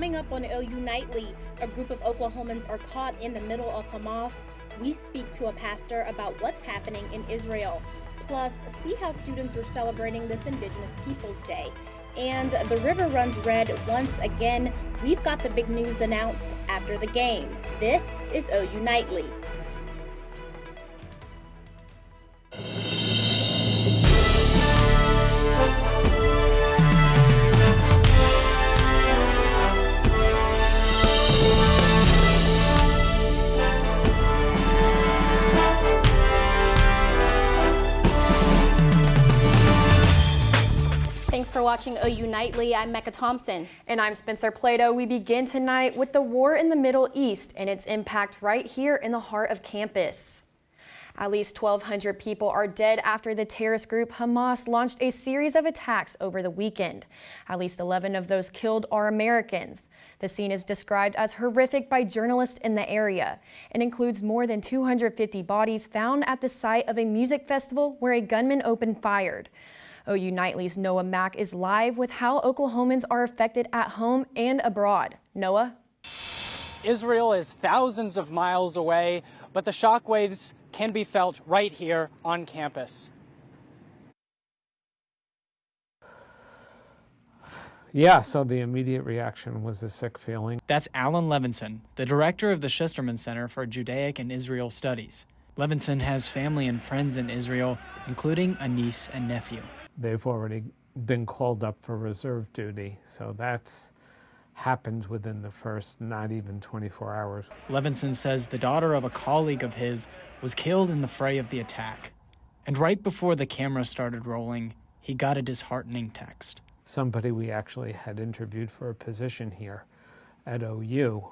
Coming up on OU Nightly, a group of Oklahomans are caught in the middle of Hamas. We speak to a pastor about what's happening in Israel. Plus, see how students are celebrating this Indigenous Peoples Day. And the river runs red once again. We've got the big news announced after the game. This is OU Nightly. Thanks for watching OU Nightly. I'm Mecca Thompson. And I'm Spencer Plato. We begin tonight with the war in the Middle East and its impact right here in the heart of campus. At least 1,200 people are dead after the terrorist group Hamas launched a series of attacks over the weekend. At least 11 of those killed are Americans. The scene is described as horrific by journalists in the area and includes more than 250 bodies found at the site of a music festival where a gunman opened fire. OU Nightly's Noah Mack is live with how Oklahomans are affected at home and abroad. Noah? Israel is thousands of miles away, but the shockwaves can be felt right here on campus. Yeah, so the immediate reaction was a sick feeling. That's Alan Levinson, the director of the Schusterman Center for Judaic and Israel Studies. Levinson has family and friends in Israel, including a niece and nephew. They've already been called up for reserve duty, so that's happened within the first not even 24 hours. Levinson says the daughter of a colleague of his was killed in the fray of the attack. And right before the camera started rolling, he got a disheartening text. Somebody we actually had interviewed for a position here at OU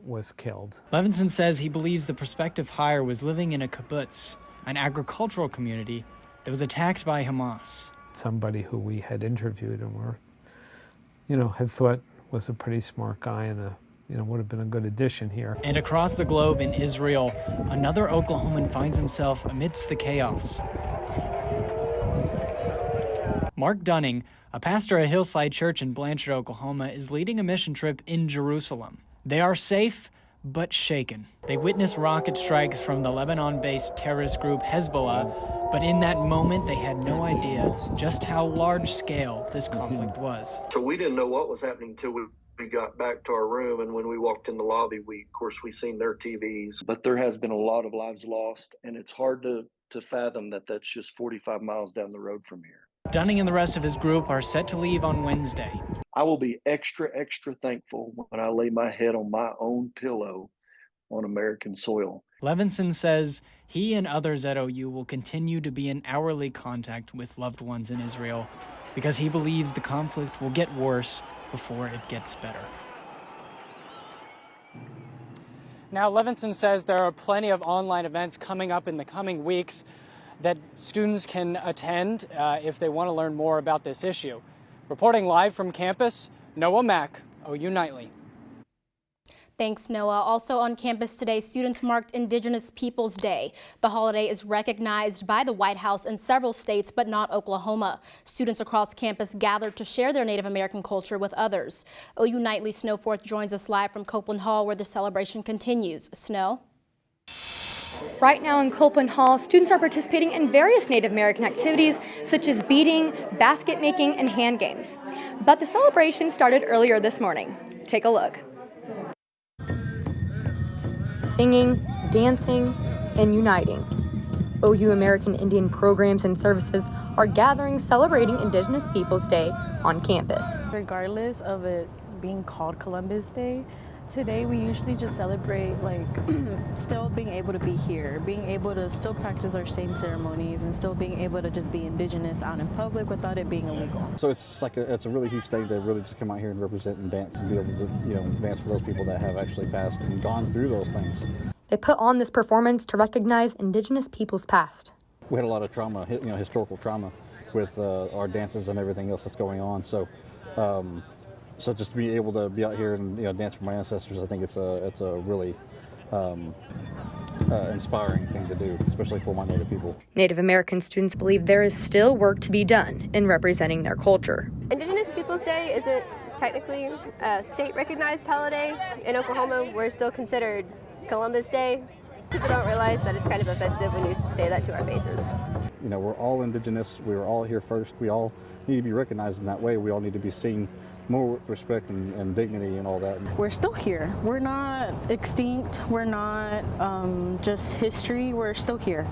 was killed. Levinson says he believes the prospective hire was living in a kibbutz, an agricultural community that was attacked by Hamas. Somebody who we had interviewed and had thought was a pretty smart guy and would have been a good addition here. And across the globe in Israel, another Oklahoman finds himself amidst the chaos. Mark Dunning, a pastor at Hillside Church in Blanchard, Oklahoma, is leading a mission trip in Jerusalem. They are safe, but shaken. They witness rocket strikes from the Lebanon-based terrorist group Hezbollah, but in that moment, they had no idea just how large-scale this conflict was. So we didn't know what was happening until we got back to our room, and when we walked in the lobby, we seen their TVs. But there has been a lot of lives lost, and it's hard to fathom that that's just 45 miles down the road from here. Dunning and the rest of his group are set to leave on Wednesday. I will be extra thankful when I lay my head on my own pillow on American soil. Levinson says he and others at OU will continue to be in hourly contact with loved ones in Israel because he believes the conflict will get worse before it gets better. Now, Levinson says there are plenty of online events coming up in the coming weeks that students can attend if they want to learn more about this issue. Reporting live from campus, Noah Mack, OU Nightly. Thanks, Noah. Also on campus today, students marked Indigenous Peoples Day. The holiday is recognized by the White House in several states, but not Oklahoma. Students across campus gathered to share their Native American culture with others. OU Nightly Snowforth joins us live from Copeland Hall, where the celebration continues. Snow? Right now in Copeland Hall, students are participating in various Native American activities such as beading, basket making, and hand games. But the celebration started earlier this morning. Take a look. Singing, dancing, and uniting. OU American Indian programs and services are gathering celebrating Indigenous Peoples Day on campus. Regardless of it being called Columbus Day, today we usually just celebrate still being able to be here, being able to still practice our same ceremonies and still being able to just be Indigenous out in public without it being illegal. So it's just it's a really huge thing to really just come out here and represent and dance and be able to dance for those people that have actually passed and gone through those things. They put on this performance to recognize Indigenous peoples past. We had a lot of trauma, historical trauma with our dances and everything else that's going on. So just to be able to be out here and dance for my ancestors, I think it's a really inspiring thing to do, especially for my Native people. Native American students believe there is still work to be done in representing their culture. Indigenous Peoples Day isn't technically a state-recognized holiday in Oklahoma, we're still considered Columbus Day. People don't realize that it's kind of offensive when you say that to our faces. You know, we're all indigenous. We were all here first. We all need to be recognized in that way. We all need to be seen more with respect and dignity and all that. We're still here. We're not extinct. We're not just history. We're still here.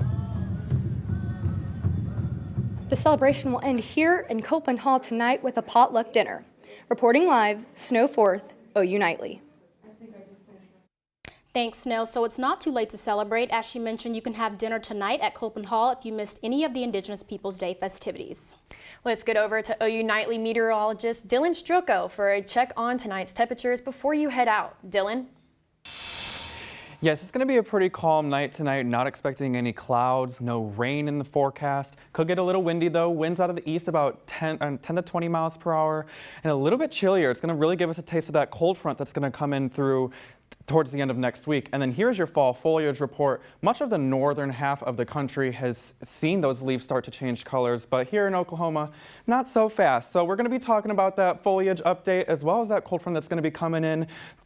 The celebration will end here in Copeland Hall tonight with a potluck dinner. Reporting live, Snow Forth, OU Nightly. Thanks, Snow. So it's not too late to celebrate. As she mentioned, you can have dinner tonight at Copeland Hall if you missed any of the Indigenous Peoples Day festivities. Let's get over to OU Nightly meteorologist Dylan Stroko for a check on tonight's temperatures before you head out. Dylan? Yes, it's going to be a pretty calm night tonight. Not expecting any clouds, no rain in the forecast. Could get a little windy though. Winds out of the east about 10 to 20 miles per hour and a little bit chillier. It's going to really give us a taste of that cold front that's going to come in through towards the end of next week. And then here's your fall foliage report. Much of the northern half of the country has seen those leaves start to change colors, but here in Oklahoma, not so fast. So we're going to be talking about that foliage update as well as that cold front that's going to be coming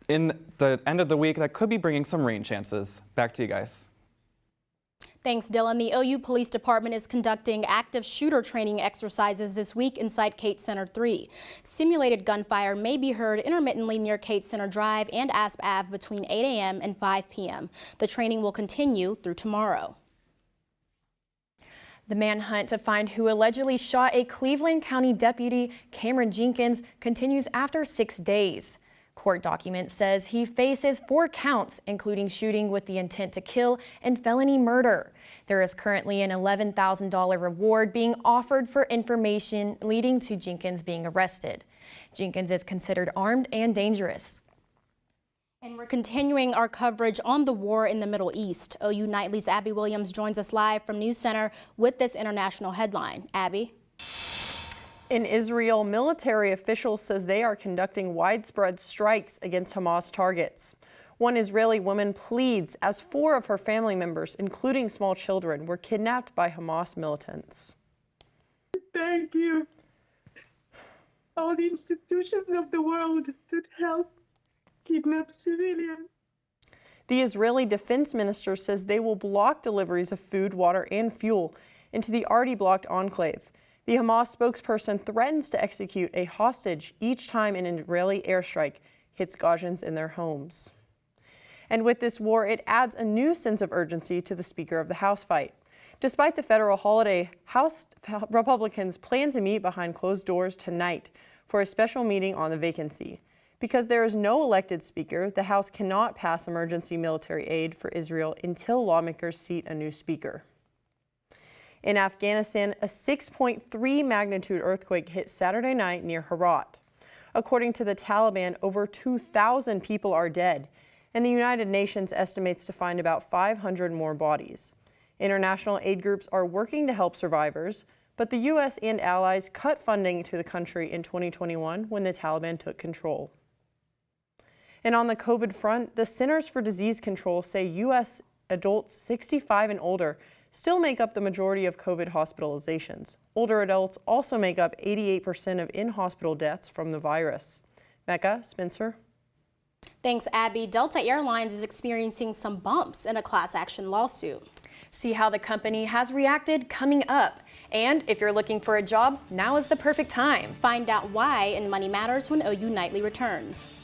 in the end of the week that could be bringing some rain chances. Back to you guys. Thanks, Dylan. The OU Police Department is conducting active shooter training exercises this week inside Cates Center 3. Simulated gunfire may be heard intermittently near Cates Center Drive and Asp Ave between 8 a.m. and 5 p.m. The training will continue through tomorrow. The manhunt to find who allegedly shot a Cleveland County deputy, Cameron Jenkins, continues after 6 days. Court document says he faces 4 counts, including shooting with the intent to kill and felony murder. There is currently an $11,000 reward being offered for information leading to Jenkins being arrested. Jenkins is considered armed and dangerous. And we're continuing our coverage on the war in the Middle East. OU Nightly's Abby Williams joins us live from News Center with this international headline. Abby? In Israel, military officials says they are conducting widespread strikes against Hamas targets. One Israeli woman pleads as 4 of her family members, including small children, were kidnapped by Hamas militants. Thank you, all the institutions of the world that help kidnap civilians. The Israeli defense minister says they will block deliveries of food, water, and fuel into the already blocked enclave. The Hamas spokesperson threatens to execute a hostage each time an Israeli airstrike hits Gazans in their homes. And with this war, it adds a new sense of urgency to the Speaker of the House fight. Despite the federal holiday, House Republicans plan to meet behind closed doors tonight for a special meeting on the vacancy. Because there is no elected speaker, the House cannot pass emergency military aid for Israel until lawmakers seat a new speaker. In Afghanistan, a 6.3 magnitude earthquake hit Saturday night near Herat. According to the Taliban, over 2,000 people are dead, and the United Nations estimates to find about 500 more bodies. International aid groups are working to help survivors, but the U.S. and allies cut funding to the country in 2021 when the Taliban took control. And on the COVID front, the Centers for Disease Control say U.S. adults 65 and older still make up the majority of COVID hospitalizations. Older adults also make up 88% of in-hospital deaths from the virus. Mecca, Spencer? Thanks, Abby. Delta Airlines is experiencing some bumps in a class action lawsuit. See how the company has reacted coming up. And if you're looking for a job, now is the perfect time. Find out why in Money Matters when OU Nightly returns.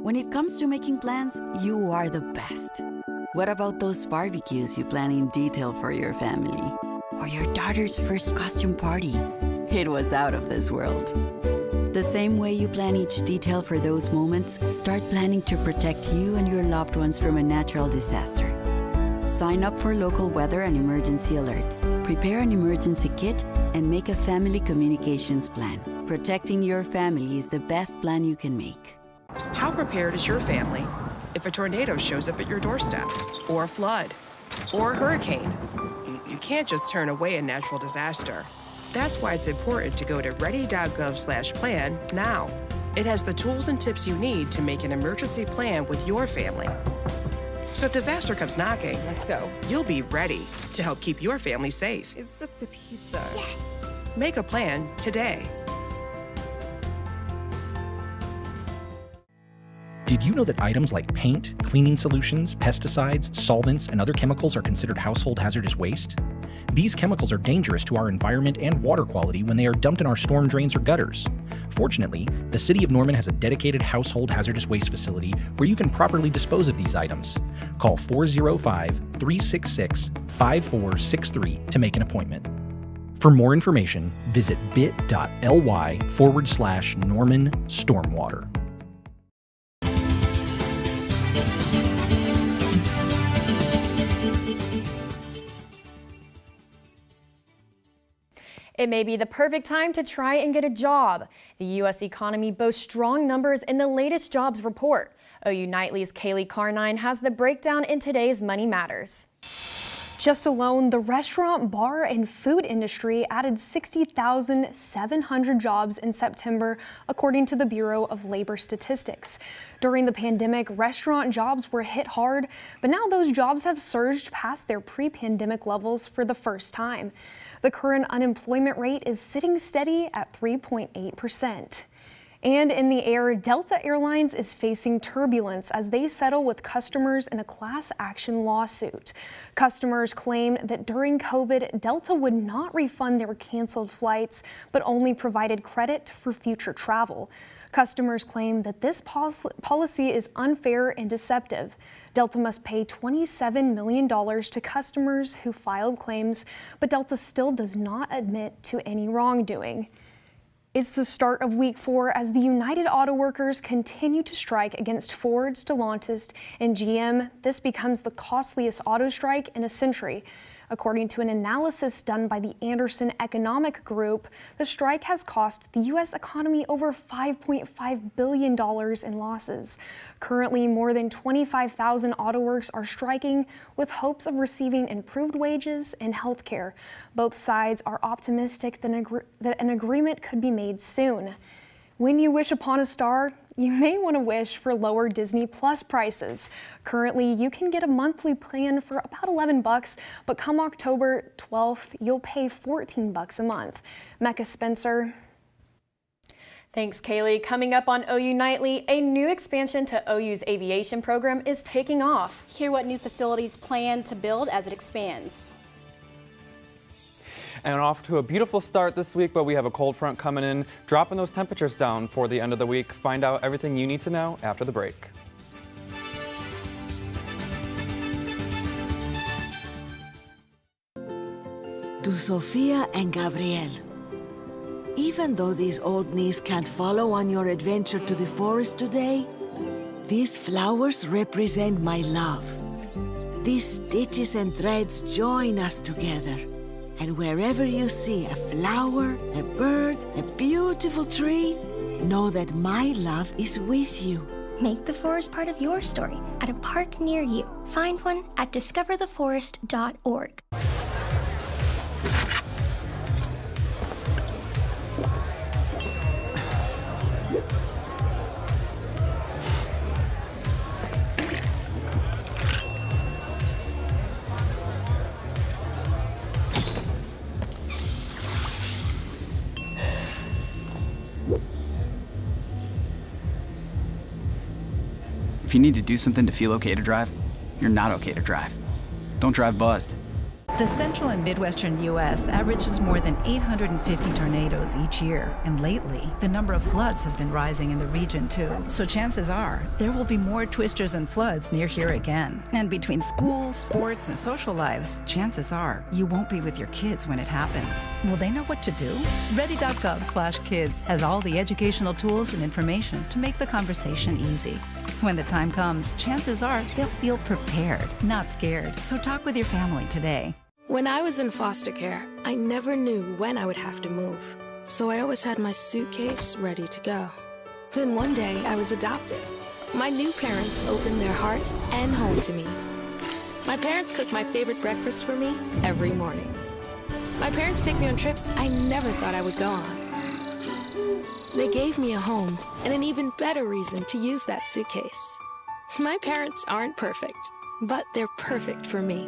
When it comes to making plans, you are the best. What about those barbecues you plan in detail for your family? Or your daughter's first costume party? It was out of this world. The same way you plan each detail for those moments, start planning to protect you and your loved ones from a natural disaster. Sign up for local weather and emergency alerts. Prepare an emergency kit and make a family communications plan. Protecting your family is the best plan you can make. How prepared is your family if a tornado shows up at your doorstep, or a flood, or a hurricane? You can't just turn away a natural disaster. That's why it's important to go to ready.gov/plan now. It has the tools and tips you need to make an emergency plan with your family. So if disaster comes knocking, let's go. You'll be ready to help keep your family safe. It's just a pizza. Yes. Make a plan today. Did you know that items like paint, cleaning solutions, pesticides, solvents, and other chemicals are considered household hazardous waste? These chemicals are dangerous to our environment and water quality when they are dumped in our storm drains or gutters. Fortunately, the City of Norman has a dedicated household hazardous waste facility where you can properly dispose of these items. Call 405-366-5463 to make an appointment. For more information, visit bit.ly/Norman Stormwater. It may be the perfect time to try and get a job. The U.S. economy boasts strong numbers in the latest jobs report. OU Nightly's Kaylee Carnine has the breakdown in today's Money Matters. Just alone, the restaurant, bar, and food industry added 60,700 jobs in September, according to the Bureau of Labor Statistics. During the pandemic, restaurant jobs were hit hard, but now those jobs have surged past their pre-pandemic levels for the first time. The current unemployment rate is sitting steady at 3.8%. And in the air, Delta Airlines is facing turbulence as they settle with customers in a class action lawsuit. Customers claimed that during COVID, Delta would not refund their canceled flights, but only provided credit for future travel. Customers claim that this policy is unfair and deceptive. Delta must pay $27 million to customers who filed claims, but Delta still does not admit to any wrongdoing. It's the start of week 4 as the United Auto Workers continue to strike against Ford, Stellantis, and GM. This becomes the costliest auto strike in a century. According to an analysis done by the Anderson Economic Group, the strike has cost the U.S. economy over $5.5 billion in losses. Currently, more than 25,000 auto workers are striking with hopes of receiving improved wages and health care. Both sides are optimistic that an agreement could be made soon. When you wish upon a star, you may want to wish for lower Disney Plus prices. Currently, you can get a monthly plan for about $11, but come October 12th, you'll pay $14 a month. Mecca Spencer. Thanks, Kaylee. Coming up on OU Nightly, a new expansion to OU's aviation program is taking off. Hear what new facilities plan to build as it expands. And off to a beautiful start this week, but we have a cold front coming in, dropping those temperatures down for the end of the week. Find out everything you need to know after the break. To Sofia and Gabriel. Even though these old knees can't follow on your adventure to the forest today, these flowers represent my love. These stitches and threads join us together. And wherever you see a flower, a bird, a beautiful tree, know that my love is with you. Make the forest part of your story at a park near you. Find one at discovertheforest.org. If you need to do something to feel okay to drive, you're not okay to drive. Don't drive buzzed. The central and midwestern U.S. averages more than 850 tornadoes each year, and lately, the number of floods has been rising in the region too. So chances are, there will be more twisters and floods near here again. And between school, sports, and social lives, chances are, you won't be with your kids when it happens. Will they know what to do? Ready.gov/kids has all the educational tools and information to make the conversation easy. When the time comes, chances are they'll feel prepared, not scared. So talk with your family today. When I was in foster care, I never knew when I would have to move. So I always had my suitcase ready to go. Then one day I was adopted. My new parents opened their hearts and home to me. My parents cook my favorite breakfast for me every morning. My parents take me on trips I never thought I would go on. They gave me a home and an even better reason to use that suitcase. My parents aren't perfect, but they're perfect for me.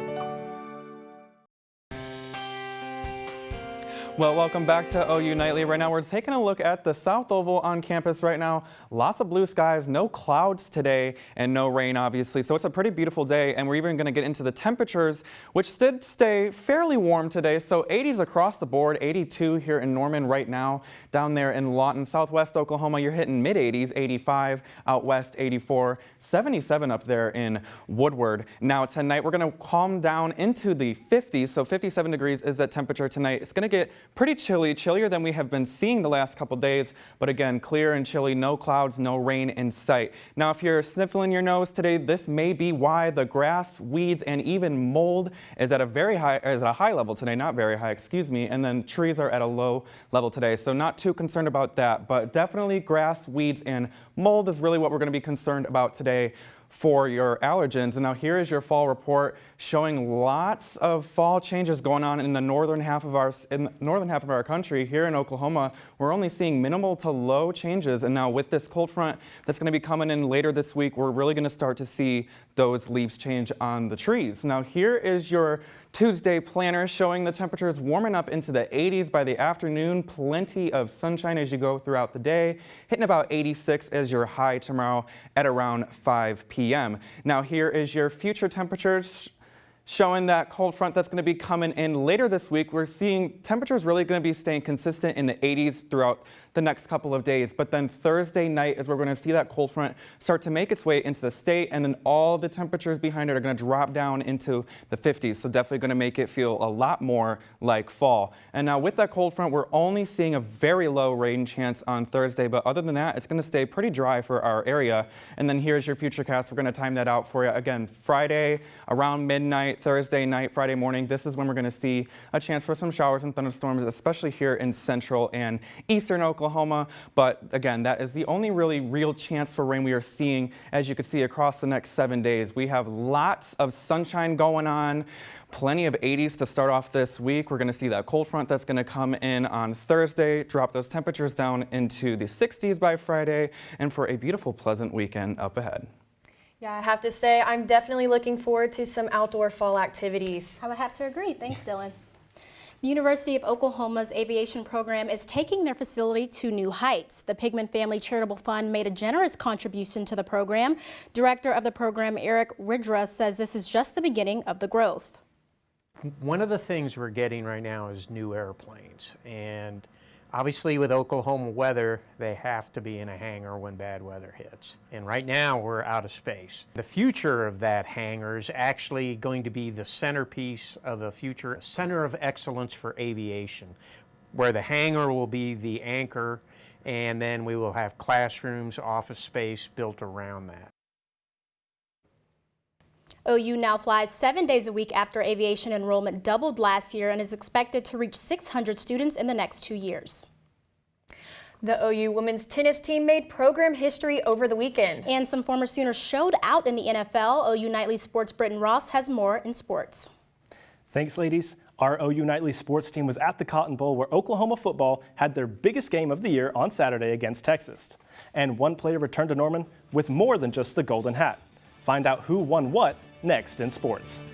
Well, welcome back to OU Nightly. Right now we're taking a look at the South Oval on campus right now. Lots of blue skies, no clouds today, and no rain, obviously. So it's a pretty beautiful day, and we're even going to get into the temperatures, which did stay fairly warm today. So 80s across the board, 82 here in Norman right now. Down there in Lawton, Southwest Oklahoma, you're hitting mid-80s, 85, out west 84, 77 up there in Woodward. Now tonight we're going to calm down into the 50s, so 57 degrees is that temperature tonight. It's going to get pretty chilly, chillier than we have been seeing the last couple days, but again, clear and chilly, no clouds, no rain in sight. Now, if you're sniffling your nose today, this may be why the grass, weeds, and even mold is at a high level today, not very high, excuse me, and then trees are at a low level today. So not too concerned about that, but definitely grass, weeds, and mold is really what we're going to be concerned about today for your allergens. And now here is your fall report showing lots of fall changes going on in the northern half of our country. Here in Oklahoma, we're only seeing minimal to low changes. And now with this cold front that's going to be coming in later this week, we're really going to start to see those leaves change on the trees. Now here is your Tuesday planner showing the temperatures warming up into the 80s by the afternoon. Plenty of sunshine as you go throughout the day, hitting about 86 as your high tomorrow at around 5 p.m. Now here is your future temperatures showing that cold front that's going to be coming in later this week. We're seeing temperatures really going to be staying consistent in the 80s throughout the next couple of days. But then Thursday night is where we're going to see that cold front start to make its way into the state, and then all the temperatures behind it are going to drop down into the 50s. So definitely going to make it feel a lot more like fall. And now with that cold front, we're only seeing a very low rain chance on Thursday. But other than that, it's going to stay pretty dry for our area. And then here's your futurecast. We're going to time that out for you. Again, Friday around midnight, Thursday night, Friday morning. This is when we're going to see a chance for some showers and thunderstorms, especially here in central and eastern Oklahoma. But again, that is the only really real chance for rain we are seeing, as you can see, across the next 7 days. We have lots of sunshine going on, plenty of 80s to start off this week. We're going to see that cold front that's going to come in on Thursday, drop those temperatures down into the 60s by Friday, and for a beautiful, pleasant weekend up ahead. Yeah, I have to say, I'm definitely looking forward to some outdoor fall activities. I would have to agree. Thanks, Dylan. The University of Oklahoma's aviation program is taking their facility to new heights. The Pigman Family Charitable Fund made a generous contribution to the program. Director of the program, Eric Ridra, says this is just the beginning of the growth. One of the things we're getting right now is new airplanes, and obviously with Oklahoma weather, they have to be in a hangar when bad weather hits. And right now we're out of space. The future of that hangar is actually going to be the centerpiece of a future center of excellence for aviation, where the hangar will be the anchor, and then we will have classrooms, office space built around that. OU now flies 7 days a week after aviation enrollment doubled last year and is expected to reach 600 students in the next 2 years. The OU women's tennis team made program history over the weekend. And some former Sooners showed out in the NFL. OU Nightly Sports' Britton Ross has more in sports. Thanks, ladies. Our OU Nightly sports team was at the Cotton Bowl, where Oklahoma football had their biggest game of the year on Saturday against Texas. And one player returned to Norman with more than just the golden hat. Find out who won what next in sports.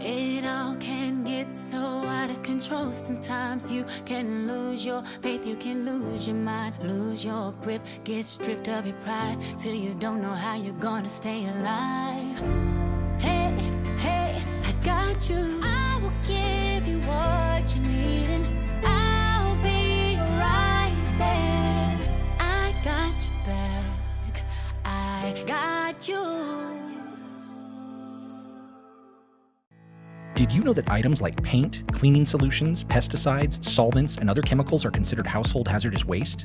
It all can get so out of control. Sometimes you can lose your faith, you can lose your mind, lose your grip, get stripped of your pride, till you don't know how you're gonna stay alive. Hey, hey, I got you. I will give you what you need, and I'll be right there. I got you back. I got you. Did you know that items like paint, cleaning solutions, pesticides, solvents, and other chemicals are considered household hazardous waste?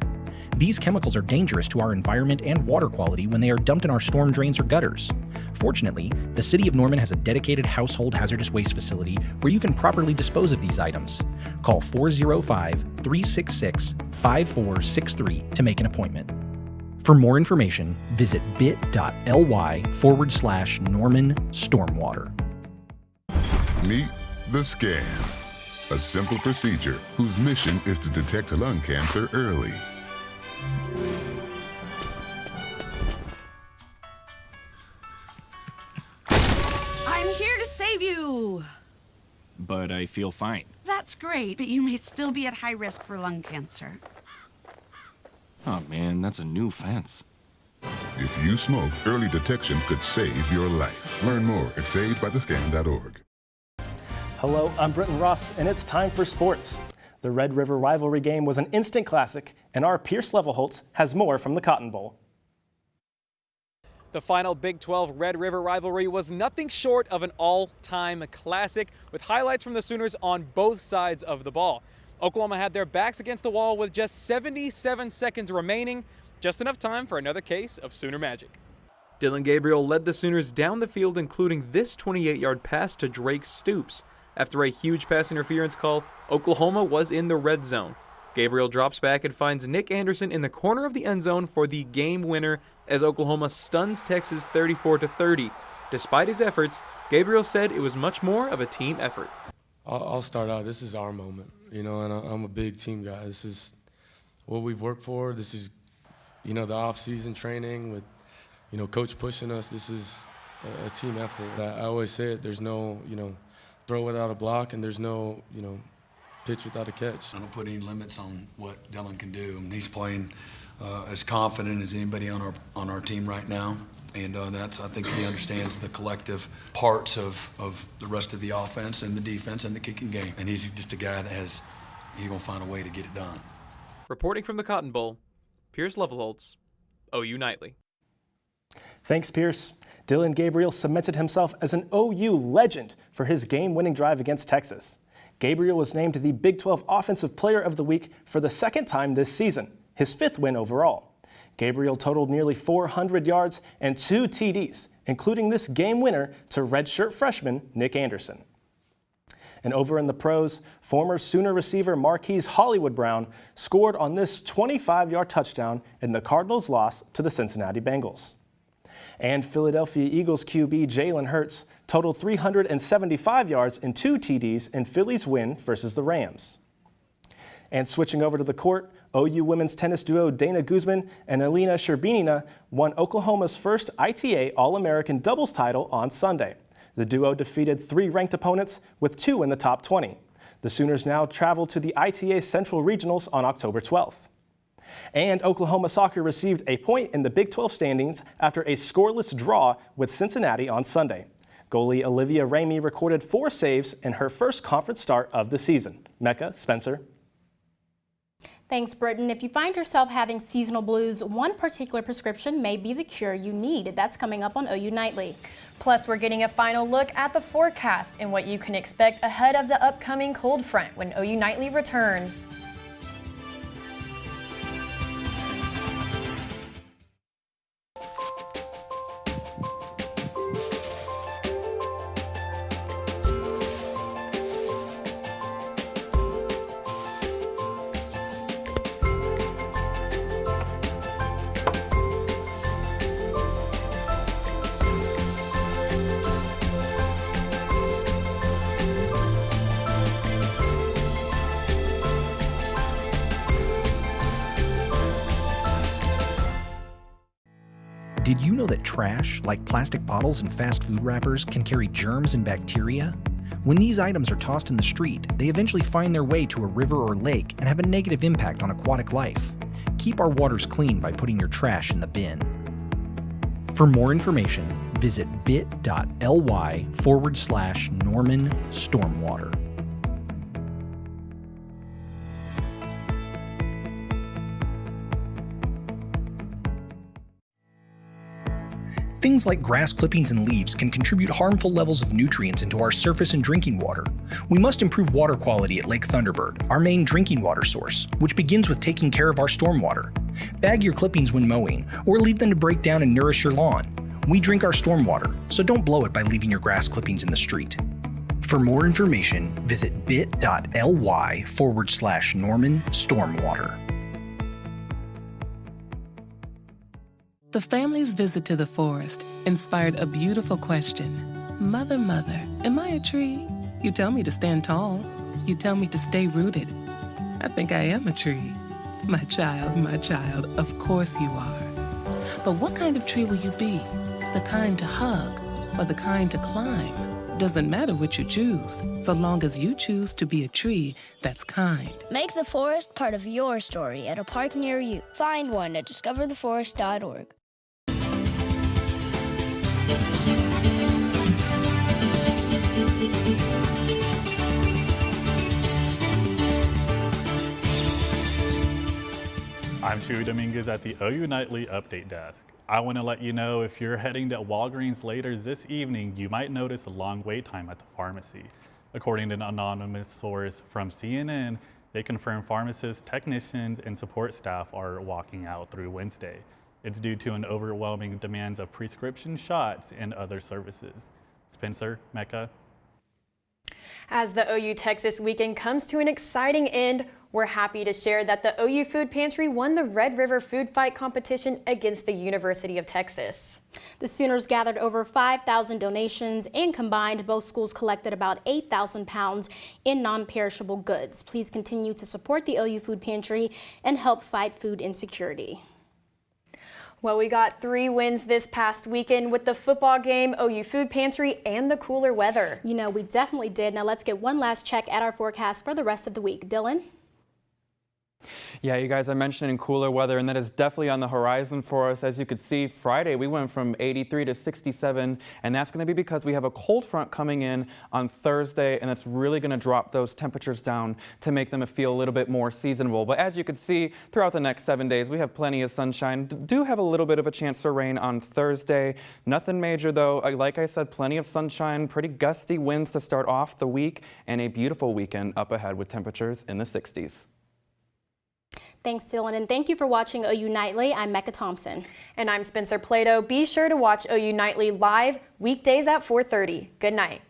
These chemicals are dangerous to our environment and water quality when they are dumped in our storm drains or gutters. Fortunately, the City of Norman has a dedicated household hazardous waste facility where you can properly dispose of these items. Call 405-366-5463 to make an appointment. For more information, visit bit.ly/Norman Stormwater. Meet the Scan, a simple procedure whose mission is to detect lung cancer early. I'm here to save you! But I feel fine. That's great, but you may still be at high risk for lung cancer. Oh man, that's a new fence. If you smoke, early detection could save your life. Learn more at savedbythescan.org. Hello, I'm Britton Ross, and it's time for sports. The Red River rivalry game was an instant classic, and our Pierce Levelholtz has more from the Cotton Bowl. The final Big 12 Red River rivalry was nothing short of an all-time classic, with highlights from the Sooners on both sides of the ball. Oklahoma had their backs against the wall with just 77 seconds remaining, just enough time for another case of Sooner magic. Dillon Gabriel led the Sooners down the field, including this 28-yard pass to Drake Stoops. After a huge pass interference call, Oklahoma was in the red zone. Gabriel drops back and finds Nick Anderson in the corner of the end zone for the game winner as Oklahoma stuns Texas 34-30. Despite his efforts, Gabriel said it was much more of a team effort. I'll start out. This is our moment, and I'm a big team guy. This is what we've worked for. This is, the off-season training with, coach pushing us. This is a team effort. I always say it. There's no, throw without a block, and there's no, pitch without a catch. I don't put any limits on what Dillon can do. I mean, he's playing as confident as anybody on our team right now, and I think he understands the collective parts of the rest of the offense and the defense and the kicking game. And he's just a guy that he's gonna find a way to get it done. Reporting from the Cotton Bowl, Pierce Levelholtz, OU Nightly. Thanks, Pierce. Dillon Gabriel cemented himself as an OU legend for his game-winning drive against Texas. Gabriel was named the Big 12 Offensive Player of the Week for the second time this season, his fifth win overall. Gabriel totaled nearly 400 yards and 2 TDs, including this game winner to redshirt freshman Nick Anderson. And over in the pros, former Sooner receiver Marquise Hollywood Brown scored on this 25-yard touchdown in the Cardinals' loss to the Cincinnati Bengals. And Philadelphia Eagles QB Jalen Hurts totaled 375 yards and 2 TDs in Philly's win versus the Rams. And switching over to the court, OU women's tennis duo Dana Guzman and Alina Sherbinina won Oklahoma's first ITA All-American doubles title on Sunday. The duo defeated 3 ranked opponents with 2 in the top 20. The Sooners now travel to the ITA Central Regionals on October 12th. And Oklahoma soccer received a point in the Big 12 standings after a scoreless draw with Cincinnati on Sunday. Goalie Olivia Ramey recorded 4 saves in her first conference start of the season. Mecca, Spencer. Thanks, Britton. If you find yourself having seasonal blues, one particular prescription may be the cure you need. That's coming up on OU Nightly. Plus, we're getting a final look at the forecast and what you can expect ahead of the upcoming cold front when OU Nightly returns. Did you know that trash, like plastic bottles and fast food wrappers, can carry germs and bacteria? When these items are tossed in the street, they eventually find their way to a river or lake and have a negative impact on aquatic life. Keep our waters clean by putting your trash in the bin. For more information, visit bit.ly/Norman Stormwater. Things like grass clippings and leaves can contribute harmful levels of nutrients into our surface and drinking water. We must improve water quality at Lake Thunderbird, our main drinking water source, which begins with taking care of our stormwater. Bag your clippings when mowing, or leave them to break down and nourish your lawn. We drink our stormwater, so don't blow it by leaving your grass clippings in the street. For more information, visit bit.ly/Norman Stormwater. The family's visit to the forest inspired a beautiful question. Mother, mother, am I a tree? You tell me to stand tall. You tell me to stay rooted. I think I am a tree. My child, of course you are. But what kind of tree will you be? The kind to hug or the kind to climb? Doesn't matter what you choose, so long as you choose to be a tree that's kind. Make the forest part of your story at a park near you. Find one at discovertheforest.org. I'm Chewy Dominguez at the OU Nightly Update Desk. I want to let you know if you're heading to Walgreens later this evening, you might notice a long wait time at the pharmacy. According to an anonymous source from CNN, they confirm pharmacists, technicians, and support staff are walking out through Wednesday. It's due to an overwhelming demands of prescription shots and other services. Spencer, Mecca. As the OU Texas weekend comes to an exciting end, we're happy to share that the OU Food Pantry won the Red River Food Fight competition against the University of Texas. The Sooners gathered over 5,000 donations, and combined, both schools collected about 8,000 pounds in non-perishable goods. Please continue to support the OU Food Pantry and help fight food insecurity. Well, we got 3 wins this past weekend with the football game, OU Food Pantry, and the cooler weather. You know, we definitely did. Now let's get one last check at our forecast for the rest of the week. Dylan? Yeah, you guys are mentioning cooler weather, and that is definitely on the horizon for us. As you could see, Friday we went from 83 to 67, and that's going to be because we have a cold front coming in on Thursday, and it's really going to drop those temperatures down to make them feel a little bit more seasonable. But as you can see, throughout the next 7 days, we have plenty of sunshine. Do have a little bit of a chance for rain on Thursday. Nothing major, though. Like I said, plenty of sunshine, pretty gusty winds to start off the week, and a beautiful weekend up ahead with temperatures in the 60s. Thanks, Dylan, and thank you for watching OU Nightly. I'm Mecca Thompson. And I'm Spencer Plato. Be sure to watch OU Nightly live weekdays at 4:30. Good night.